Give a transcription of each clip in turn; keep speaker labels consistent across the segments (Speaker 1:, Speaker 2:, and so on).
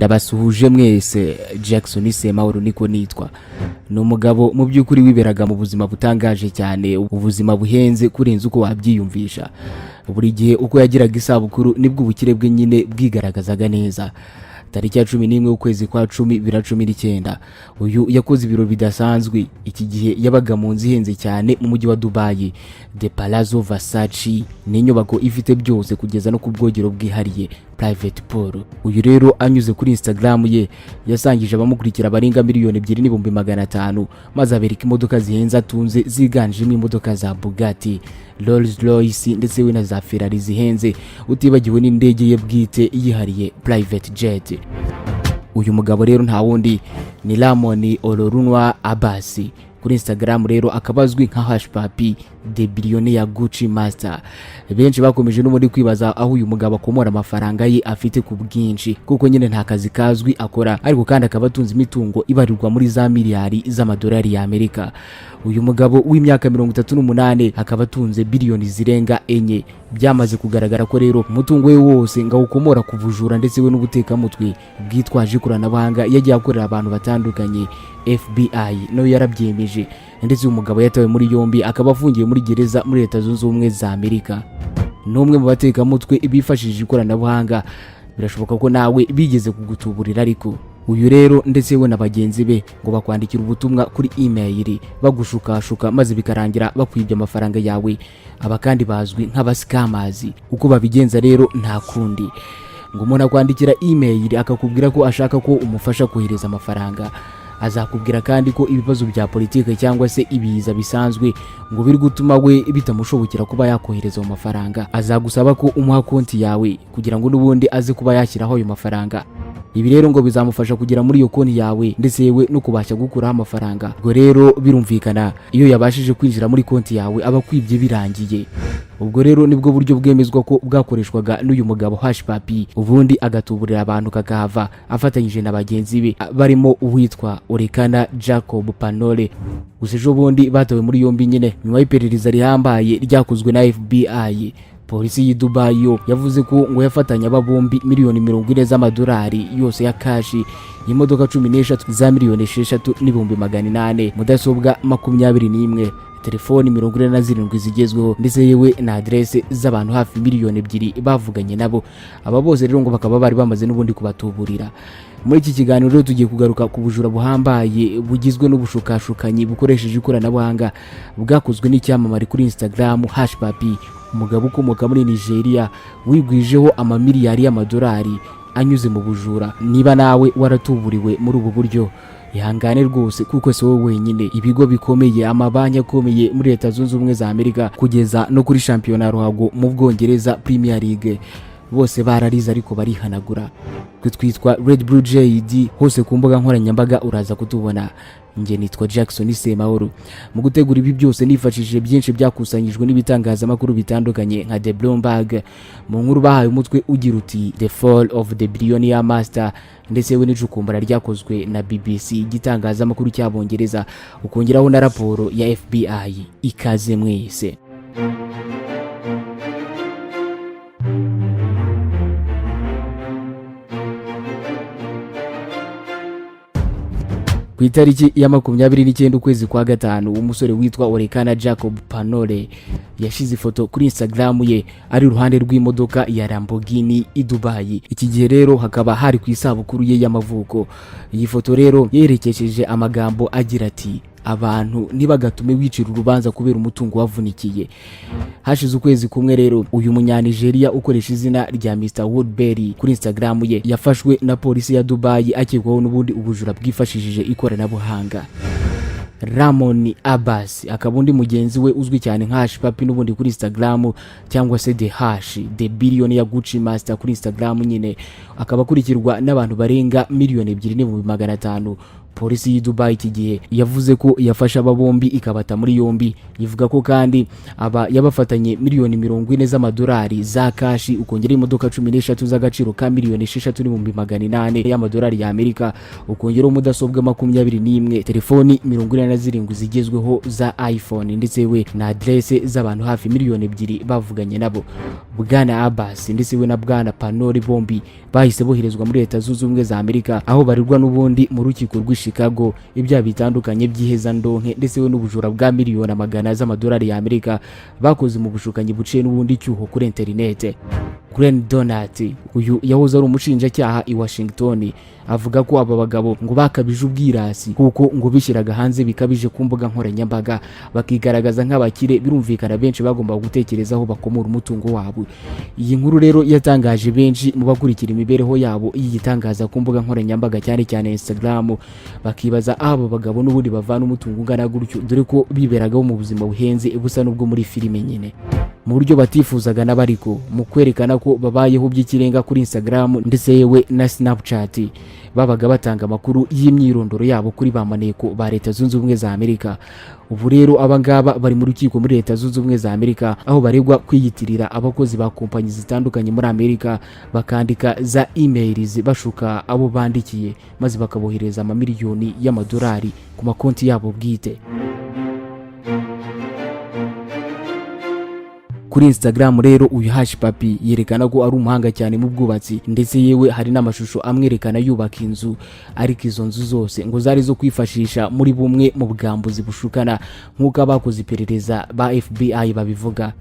Speaker 1: Ndabasuhuje mwese. Jackson Semahoro niko nitwa. Ni umugabo mu by'ukuri wiberaga mu buzima butangaje cyane, ubuzima buhenze kurenza uko wabyiyumvisha. Buri gihe uko yagiraga isabukuru nibwo ubukire bwe nyine bwigaragazaga neza. Tariki ya 11 ukwezi kwa 10 2019 uyu yakoze ibiro bidasanzwe. Iki gihe yabaga mu nzu ihenze cyane mu mujyi wa Dubai, The Palazzo Versace. Ni inyubako ifite byose kugeza no ku bwogero bwihariye, private pool. Uyu rero anyuze kuri Instagram ye yasangije abamukurikira barenga 2,500,000 maze abereka imodoka zihenze atunze ziganjemo imodoka za Bugatti, Rolls Royce ndetse we na za Ferrari zihenze, utibagiwe n'indege ye bwite yihariye, private jet. Uyu mugabo rero nta wundi ni Ramon Olorunwa Abbas. Kuri Instagram rero akabazwi nka HUSHPUPP, the billionaire Gucci master. Benshi bakomeje no muri kwibaza aho uyu mugabo akomora amafaranga ye afite ku bwinshi, kuko nyine nta kazi kazwi akora, ariko kandi akaba atunze imitungo ibarirwa muri za miliyari z'amadolari y'Amerika. Uyu mugabo w'imyaka 38 akaba atunze biliyoni zirenga 4. Byamaze kugaragara ko rero umutungo we wose ngawukomora ku bujura ndetse we n'ubutekamutwe bwitwaje ikoranabuhanga yagiye akorera abantu batandukanye. FBI no yarabyemeje ndetse uyu mugabo yatawe muri yombi, akaba afungiye muri gereza muri Leta Zunze Ubumwe za Amerika. N'umwe mu batekamutwe bifashishije ikoranabuhanga. Birashoboka ko nawe bigeze kugutuburira, ariko uyu rero ndetse we na bagenzi be ngo bakwandikira ubutumwa kuri email bagushukashuka maze bikarangira bakwibye amafaranga yawe. Aba kandi bazwi nk'abascammers. Uko babigenza rero nta kundi, ngo umuntu akwandikira email akakubwira ko ashaka ko umufasha kohereza amafaranga. Azakubwira kandi ko ibibazo bya politike cyangwa se ibiza bisanzwe ngo biri gutuma we bitamushobokera kuba yakohereza mu mafaranga. Azagusaba ko umuha konti yawe kugira ngo n'ubundi aze kuba yashyiraho ayo mafaranga. Ibi rero ngo bizamufasha kugera muri iyo konti yawe ndetse yewe no kubasha gukuraho amafaranga. Ngo rero birumvikana iyo yabashije kwinjira muri konti yawe aba kwibye birangiye. Ubwo rero nibwo buryo bwemezwa ko bwakoreshwaga n'uyu mugabo HUSHPUPP, ubundi agatuburira abantu kakahava afatanyije na bagenzi be barimo uwitwa Orekana Jacob Panole. Gusejo bundi batawe muri yombi nyine nyuma y'iperereza rihambaye ryakozwe na FBI. Polisi y'i Dubai yo yavuze ko ngo yafatanya ababombi miliyoni 40 z'amadolari yose ya kashi, imodoka 13 za miliyoni 6,800, mudasobwa 21, telefoni 47 zigezweho ndetse yewe na adresse z'abantu hafi miliyoni 2 bavuganye nabo. Aba bose rero ngo bakaba bari bamaze n'ubundi kubatuburira. Muri iki kiganiro rero tugiye kugaruka ku bujura buhambaye bugizwe n'ubushukashukanyi bukoresheje ikoranabuhanga bwakozwe n'icyamamare kuri Instagram HUSHPUPP, umugabo ukomoka muri Nigeria wigwijeho amamiliyari y'amadolari anyuze mu bujura. Niba nawe waratuburiwe muri ubu buryo, ihangane rwose kuko si wowe wenyine. Ibigo bikomeye, amabanki akomeye muri Leta Zunze Ubumwe za Amerika kugeza no kuri shampiyona ruhago mu Bwongereza Premier League, bose bararize ariko barihanagura. Twe twitwa Red Blue JD, hose ku mbuga nkoranyambaga uraza kutubona. Nge nitwa Jackson Semahoro. Mu gutegura ibi byose nifashishije byinshi byakusanyijwe n'ibitangazamakuru bitandukanye nka The Bloomberg. Mu nkuru bahaye umutwe ugira uti The Fall of the Billionaire Master, ndetse we n'icukumbura ryakozwe na BBC, igitangazamakuru cy'Abongereza, ukongeraho na raporo ya FBI. Ikaze mwese. Ku itariki ya 29 ukwezi kwa 5 umusore witwa Orekana Jacob Panole yashize ifoto kuri Instagram ye ari ruhande rw'imodoka ya Lamborghini i Dubai. Iki gihe rero hakaba hari ku isabukuru ye y'amavuko. Iyi foto rero yerekesheje amagambo agira ati abantu nibagatume wicira urubanza kubera umutungo wavunikiye. Hashize ukwezi kumwe rero uyu munyanigeria ukoresha izina rya Mr Woodberry kuri Instagram ye yafashwe na polisi ya Dubai akekwaho n'ubundi ubujura bwifashishije ikoranabuhanga. Ramon Abbas akaba undi mugenzi we uzwi cyane nka HUSHPUPP n'ubundi kuri Instagram, cyangwa se the billionaire Gucci master kuri Instagram nyine, akaba akurikirwa n'abantu barenga 2,500,000 Polisi y'i Dubai iki gihe yavuze ko yafasha aba bombi ikabata muri yombi, ivuga ko kandi aba yabafatanye miliyoni 40 z'amadolari za kashi, ukongera imodoka 13 z'agaciro ka miliyoni 6,800 y'amadolari y'Amerika, ukongera mudasobwa 21, telefoni 47 zigezweho za iPhone, ndetse we na adresse z'abantu hafi miliyoni 2 bavuganye nabo. Bwana Abbas ndetse we na Bwana Panori bombi bahise boherezwa muri Leta Zunze Ubumwe za Amerika, aho barirwa n'ubundi mu rukiko rw'i Chicago ibyaha bitandukanye by'iheza ndonke ndetse we n'ubujura bwa miliyoni 100 z'amadolari y'Amerika bakoze mu bushukanyi buciye n'ubundi cyuho kuri internet. Glenn Donat uyu yahoze ari umushinjacyaha i Washington avuga ko aba bagabo ngo bakabije ubwirasi kuko ngo bishyiraga hanze bikabije ku mbuga nkoranyambaga bakigaragaza nk'abakire, birumvikana benshi bagomba gutekerezaho bakomora umutungo wabo. Iyi nkuru rero yatangaje benshi mu bakurikira imibereho yabo yigitangaza ku mbuga nkoranyambaga cyane cyane Instagram, bakibaza aba bagabo n'ubundi bavana umutungo ungana gutyo, dore ko biberagaho mu buzima buhenze busa n'ubwo muri filime nyine, mu buryo batifuzaga n'abariko mu kwerekana ko babayeho by'ikirenga kuri Instagram ndetse yewe na Snapchat. Babaga batanga amakuru y'imyirondoro yabo kuri bamaneko ba Leta Zunze Ubumwe za Amerika. Ubu rero abangaba bari mu rukiko muri Leta Zunze Ubumwe za Amerika, aho baregwa kwiyitirira abakozi ba kompanyi zitandukanye muri Amerika, bakandika za emails bashuka abo bandikiye, maze bakabohereza amamiliyoni y'amadolari ku makonti yabo bwite. Kuri Instagram rero uyu HUSHPUPP yerekana ko ari umuhanga cyane mu bwubatsi, ndetse yewe hari n'amashusho amwerekana yubaka inzu, ariko izo nzu zose ngo zari zo kwifashisha muri bumwe mu bwambuzi bushukana nk'uko abakoze iperereza ba FBI babivuga.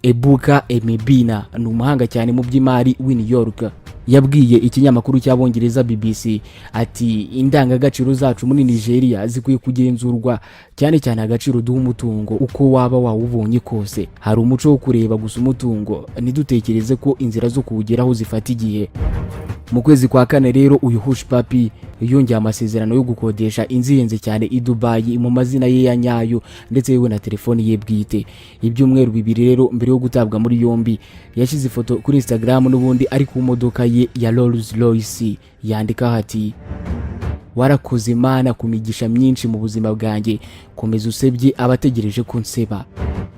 Speaker 1: Ebuka Emebina ni umuhanga cyane mu by'imari w'i New York, yabwiye ikinyamakuru cy'Abongereza BBC ati indangagaciro zacu muri Nigeria zikwiye kugenzurwa, cyane cyane agaciro duha umutungo uko waba wawubonye kose. Hari umuco wo kureba gusa umutungo, ntidutekereze ko inzira zo kuwugeraho zifata igihe. Mu kwezi kwa kane rero uyu HUSHPUPP yongeye amasezerano yo gukodesha inzu ihenze cyane i Dubai mu mazina ye ya nyayo ndetse yewe na telefoni ye bwite. Ibyumweru 2 rero mbere yo gutabwa muri yombi yashyize ifoto kuri Instagram n'ubundi ari ku modoka ye ya Rolls Royce, yandika hati warakoze Mana ku migisha myinshi mu buzima bwanjye, komeza usebye abategereje ko nseba,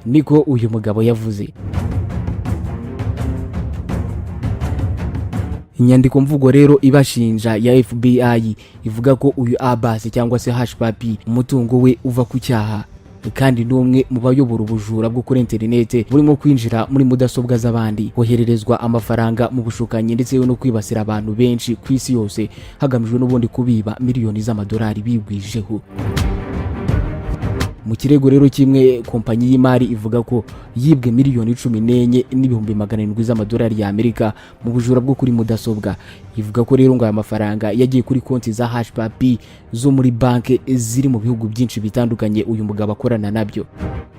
Speaker 1: niko uyu mugabo yavuze. Inyandiko mvugo rero ibashinja ya FBI ivuga ko uyu Abbas cyangwa se HUSHPUPP umutungo we uva ku cyaha, kandi n'umwe mu bayobora ubujura bwo kuri internet burimo kwinjira muri mudasobwa z'abandi, kohererezwa amafaranga mu bushukanyi ndetse no kwibasira abantu benshi ku isi yose hagamijwe n'ubundi kubiba miliyoni z'amadolari bigwijeho. Mu kirego rero kimwe kompanyi y'imari ivuga ko yibwe miliyoni 14,700 z'amadolari y'Amerika mu bujura bwo kuri mudasobwa. Ivuga ko rero ngo aya mafaranga yagiye kuri konti za HUSHPUPP zo muri banki ziri mu bihugu byinshi bitandukanye uyu mugabo akorana nabyo.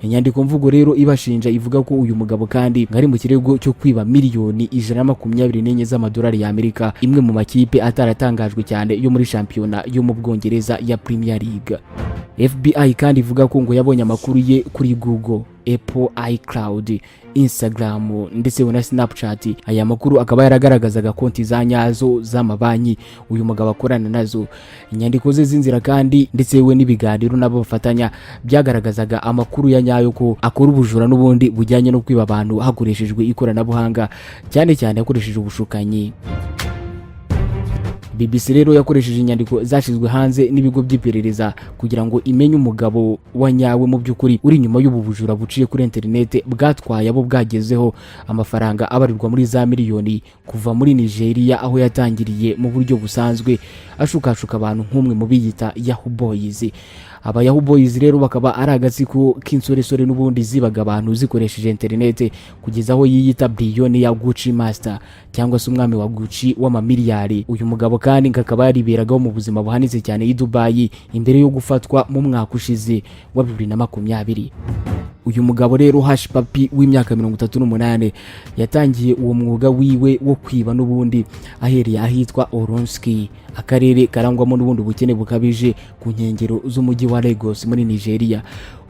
Speaker 1: Inyandiko mvugo rero ibashinja ivuga ko uyu mugabo kandi ngari mu kirego cyo kwiba miliyoni 124 z'amadolari y'Amerika, imwe mu makipe ataratangajwe cyane yo muri shampiyona yo mu Bwongereza ya Premier League. FBI kandi ivuga ko ngo yabonye amakuru ye kuri Google, Apple iCloud, Instagram ndetse na Snapchat. Aya makuru akaba yaragaragazaga konti za nyazo z'amabanki uyu mugabo akorana nazo. Inyandiko ze z'inzira kandi ndetse we n'ibiganiro nabo bafatanya byagaragazaga amakuru ya nyayo ko akora ubujura n'ubundi bujyanye no kwiba abantu hakoreshejwe ikoranabuhanga, cyane cyane yakoresheje ubushukanyi. BBC rero yakoresheje inyandiko zashizwe hanze n'ibigo by'iperereza kugira ngo imenye umugabo wa nyawe mu by'ukuri uri nyuma y'ubujura buciye kuri internet bwatwaye abo bwagezeho amafaranga abarirwa muri za miliyoni kuva muri Nigeria, aho yatangiriye mu buryo busanzwe ashukashuka abantu nk'umwe mu biyita Yahoo Boys. Aba Yahoo Boys rero bakaba ari agatsiko k'insoresore n'ubundi zibaga abantu zikoresheje internet kugeza aho yiyita billionaire ya Gucci Master cyangwa se umwami wa Gucci w'amamiliyari. Uyu mugabo kandi akaba yariberagaho mu buzima buhanitse cyane i Dubai imbere yo gufatwa mu mwaka ushize wa 2020. Uyu mugabo rero HUSHPUPP w'imyaka 38 yatangiye uwo mwuga wiwe wo kwiba n'ubundi ahereye ahitwa Oronski, akarere karangwamo n'ubundi bukene bukabije ku nkengero z'umujyi wa Lagos muri Nigeria.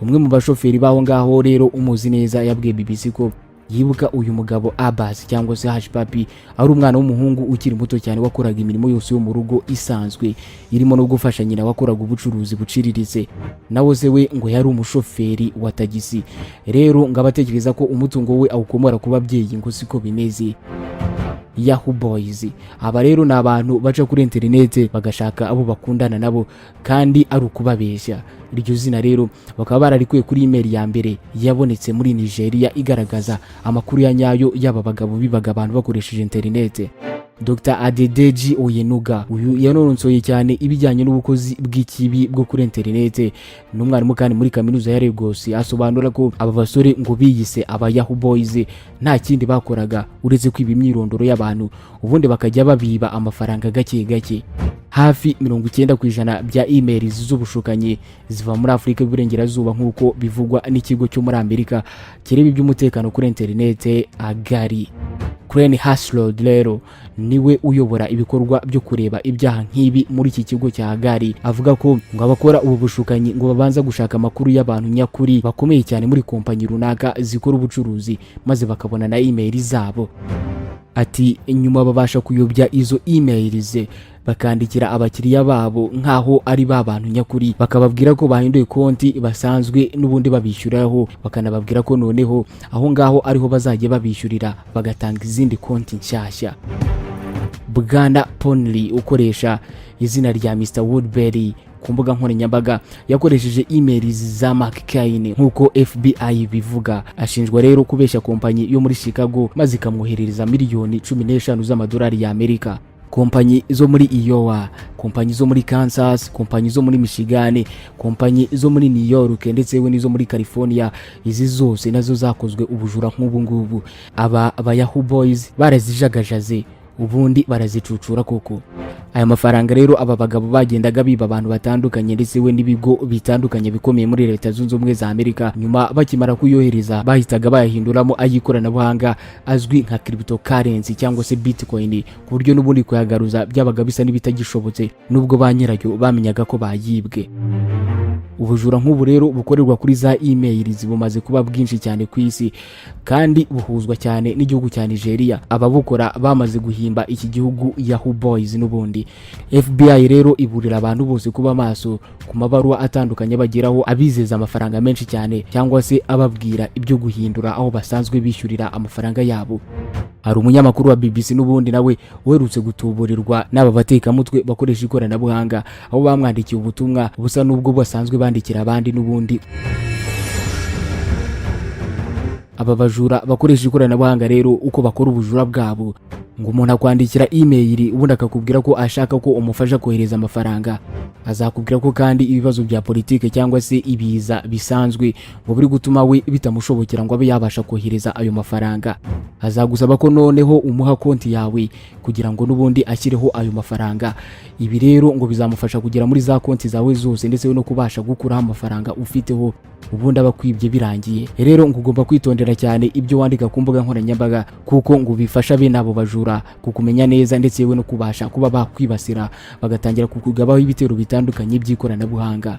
Speaker 1: Umwe mu bashoferi baho ngaho rero umuzi neza yabwiye BBC ko yibuka uyu mugabo Abbas cyangwa se HUSHPUPP ari umwana w'umuhungu ukiri muto cyane wakoraga imirimo yose yo mu rugo isanzwe irimo no gufasha nyina wakoraga ubucuruzi buciriritse, nawe se we ngo yari umushoferi wa tagisi. Rero ngabatekereza ko umutungo we awukomora ku babyeyi ngo siko bimeze. Yahoo Boys aba rero ni abantu baca kuri interinete bagashaka abo bakundana nabo kandi ari ukubabeshya. Iryo zina rero bakaba bararikuye kuri email ya mbere yabonetse muri Nigeria igaragaza amakuru ya nyayo y'aba bagabo bibaga abantu bakoresheje interinete. Dr. Adedeji Oyenuga uyu yanoronsoye cyane ibijyanye n'ubukozi bw'ikibi bwo kuri interinete, n'umwarimu kandi muri kaminuza ya Lagos, asobanura ko aba basore ngo biyise aba Yahoo Boys nta kindi bakoraga uretse kwiba imyirondoro y'abantu ubundi bakajya babiba amafaranga gake gake. Hafi 90% bya emails z'ubushukanyi ziva muri Afrika y'Uburengerazuba nk'uko bivugwa n'ikigo cyo muri Amerika kireba iby'umutekano kuri interinete Agari. Crane Haslow rero niwe uyobora ibikorwa byo kureba ibyaha nk'ibi muri iki kigo cya Agari, avuga ko ngo abakora ubu bushukanyi ngo babanza gushaka amakuru y'abantu nyakuri bakomeye cyane muri kompanyi runaka zikora ubucuruzi maze bakabona na email zabo. Ati nyuma babasha kuyobya izo emails bakandikira abakiriya babo nkaho ari babantu nyakuri, bakababwira ko bahinduye konti basanzwe n'ubundi babishyuraho, bakanababwira ko noneho aho ngaho ariho bazajya babishyurira bagatanga izindi konti nshyashya. Bwana Ponley ukoresha izina rya Mr. Woodbury ku mbuga nkoranyambaga yakoresheje emails za Mark Kane nk'uko FBI bivuga. Ashinjwa rero kubeshya kompanyi yo muri Chicago maze ikamwoherereza miliyoni 15 z'amadolari y'Amerika. Kompanyi zo muri Iowa, kompanyi zo muri Kansas, kompanyi zo muri Michigan, kompanyi zo muri New York ndetse we nizo muri California, izi zose nazo zakozwe ubujura nk'ubu ngubu. Aba Yahoo Boys barazijagajaze ubundi barazicucura koko. Aya mafaranga rero aba bagabo bagendaga biba abantu batandukanye ndetse we n'ibigo bitandukanye bikomeye muri Leta Zunze Ubumwe za Amerika, nyuma bakimara kuyohereza bahitaga bayahinduramo ayikoranabuhanga azwi nka cryptocurrency cyangwa se Bitcoin, ku buryo n'ubundi kuyagaruza byabaga bisa n'ibitagishobotse nubwo ba nyirayo bamenyaga ko bayibwe. Ubujura nk'ubu rero bukorerwa kuri za emails bumaze kuba bwinshi cyane ku isi kandi buhuzwa cyane n'igihugu cya Nigeria. Ababukora bamaze guhimba iki gihugu Yahoo Boys n'ubundi. FBI rero iburira abantu bose kuba maso ku mabaruwa atandukanye bageraho abizeza amafaranga menshi cyane cyangwa se ababwira ibyo guhindura aho basanzwe bishyurira amafaranga yabo. Hari umunyamakuru wa BBC n'ubundi nawe uherutse gutuburirwa n'aba batekamutwe bakoresha ikoranabuhanga, aho bamwandikiye ubutumwa busa n'ubwo basanzwe bandikira abandi n'ubundi. Aba bajura bakoresha ikoranabuhanga rero uko bakora ubujura bwabo, ngo umuntu akwandikira email ubundi akakubwira ko ashaka ko umufasha kohereza amafaranga, azakubwira ko kandi ibibazo bya politike cyangwa se ibiza bisanzwe ngo biri gutuma we bitamushobokera ngo abe yabasha kohereza ayo mafaranga. Azagusaba ko noneho umuha konti yawe kugira ngo n'ubundi ashyireho ayo mafaranga. Ibi rero ngo bizamufasha kugera muri za konti zawe zose ndetse no kubasha gukuraho amafaranga ufiteho ubundi abakwibye birangiye. Rero ngo ugomba kwitondera cyane ibyo wandika ku mbuga nkoranyambaga kuko ngo bifasha bene abo bajura kukumenya neza ndetse yewe no kubasha kuba bakwibasira bagatangira kukugabaho ibitero bitandukanye by'ikoranabuhanga.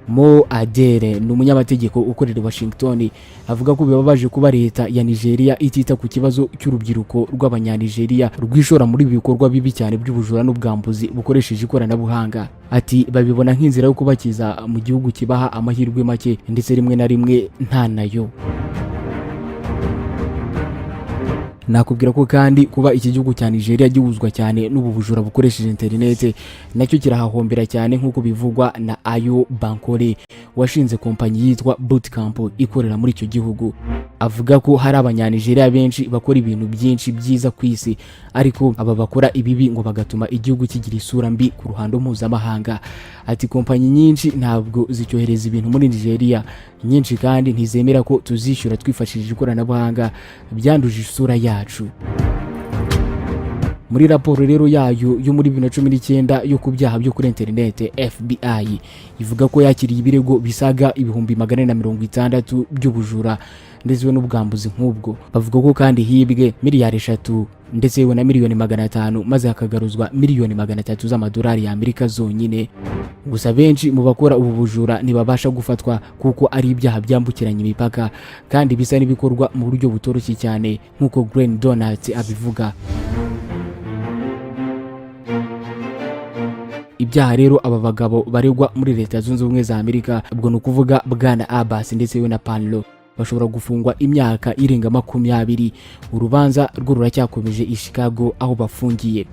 Speaker 1: Mo Adere ni umunyamategeko ukorera Washington, avuga ko bibabaje kuba leta ya Nigeria itita ku kibazo cy'urubyiruko rw'abanyanigeria rwishora muri bikorwa bibi cyane by'ubujura n'ubwambuzi bukoresheje ikoranabuhanga. Ati babibona nk'inzira yo kubakiza mu gihugu kibaha amahirwe make ndetse rimwe na rimwe nta nayo. Nakubwira ko kandi kuba iki gihugu cya Nigeria gihuzwa cyane n'ubu bujura bukoresheje interinete nacyo kirahahombera cyane nk'uko bivugwa na Ayo Bankole washinze kompanyi yitwa Bootcamp ikorera muri icyo gihugu. Avuga ko hari abanyanigeria benshi bakora ibintu byinshi byiza ku isi, ariko aba bakora ibibi ngo bagatuma igihugu kigira isura mbi ku ruhando mpuzamahanga. Ati kompanyi nyinshi ntabwo zicyohereza ibintu muri Nigeria, nyinshi kandi ntizemera ko tuzishyura twifashishije ikoranabuhanga, byanduje isura yacu. Muri raporo rero yayo yo muri 2019 yo ku byaha byo kuri internet, FBI ivuga ko yakiriye ibirego bisaga 460 by'ubujura ndetse n'ubwambuzi nk'ubwo. Bavuga ko kandi hibwe miliyari 3 ndetse na miliyoni 500 maze hakagaruzwa miliyoni 300 z'amadolari y'Amerika zonyine. Gusa benshi mu bakora ubu bujura ntibabasha gufatwa kuko ari ibyaha byambukiranya imipaka kandi bisa n'ibikorwa mu buryo butoroshye cyane nk'uko Green Donut abivuga. Ibyaha rero aba bagabo baregwa muri Leta Zunze Ubumwe za Amerika, ubwo ni ukuvuga Bwana Abbas ndetse na Panlo, bashobora gufungwa imyaka irenga 20. Urubanza rwo ruracyakomeje i Chicago aho bafungiye.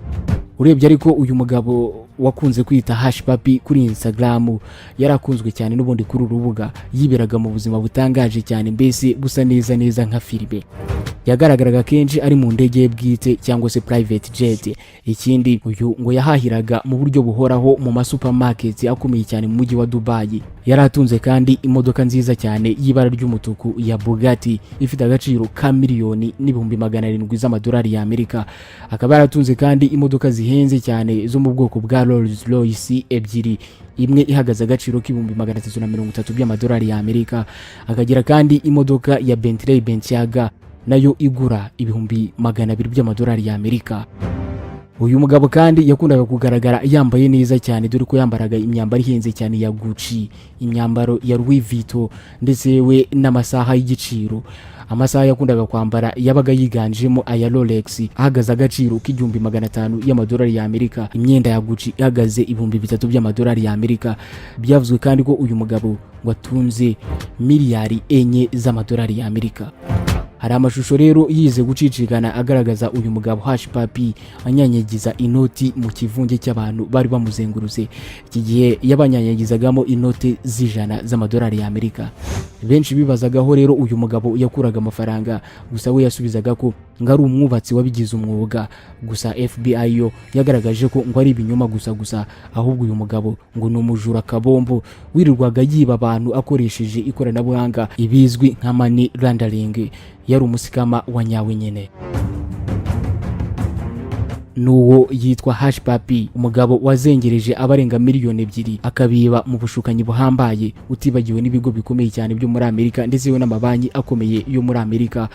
Speaker 1: Urebye ariko uyu mugabo wakunze kwita HUSHPUPP kuri Instagram yarakunzwe cyane n'ubundi kuri urubuga, yiberaga mu buzima butangaje cyane, mbese busa neza nka filime. Yagaragaraga kenshi ari mu ndege bwite cyangwa se private jet. Ikindi uyu ngo yahahiraga mu buryo buhoraho mu masupermarket akomeye cyane mu mujyi wa Dubai. Yaratunze kandi imodoka nziza cyane y'ibara ry'umutuku ya Bugatti ifite agaciro ka miliyoni n'ibihumbi 700 z'amadolari y'Amerika. Akaba yaratunze kandi imodoka zihenze cyane zo mu bwoko bwa Rolls Royce ebyiri, imwe ihagaze agaciro k'ibihumbi 330 by'amadolari y'Amerika. Akagira kandi imodoka ya Bentley Bentayga nayo igura ibihumbi 200 by'amadolari y'Amerika. Uyu mugabo kandi yakundaga kugaragara yambaye neza cyane, dore ko yambaraga imyambaro ihenze cyane ya Gucci, imyambaro ya Louis Vuitton ndetse we n'amasaha y'igiciro. Amasaha yakundaga kwambara yabaga yiganjemo aya Rolex ahagaze agaciro k'igihumbi 500 y'amadolari y'Amerika. Imyenda ya Gucci ihagaze ibihumbi 3 by'amadolari y'Amerika. Byavuzwe kandi ko uyu mugabo watunze miliyari 4 z'amadolari y'Amerika. Hari amashusho rero yize gucicikana agaragaza uyu mugabo HUSHPUPP anyanyagiza inoti mu kivunge cy'abantu bari bamuzengurutse. Iki gihe yabanyanyagizagamo inoti z'100 z'amadolari y'Amerika. Benshi bibazagaho rero uyu mugabo yakuraga amafaranga, gusa we yasubizaga ko ngari umwubatsi wabigize umwuga. Gusa FBI yo yagaragaje ko ngo ari ibinyoma gusa, ahubwo uyu mugabo ngo ni umujura kabombo wirirwaga yiba abantu akoresheje ikoranabuhanga ibizwi nka money laundering. Yari umusikama wa nyawe nyene. Nuwo yitwa HUSHPUPP, umugabo wazengereje abarenga miliyoni 2 akabiba mu bushukanyi buhambaye, utibagiwe n'ibigo bikomeye cyane byo muri Amerika ndetse n'amabanki akomeye yo muri Amerika,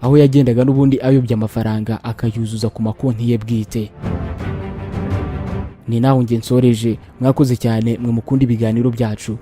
Speaker 1: aho yagendaga n'ubundi ayobya amafaranga akayuzuza ku makonti ye bwite. Ni naho nge nsoreje. Mwakoze cyane mwe mukunda ibiganiro byacu.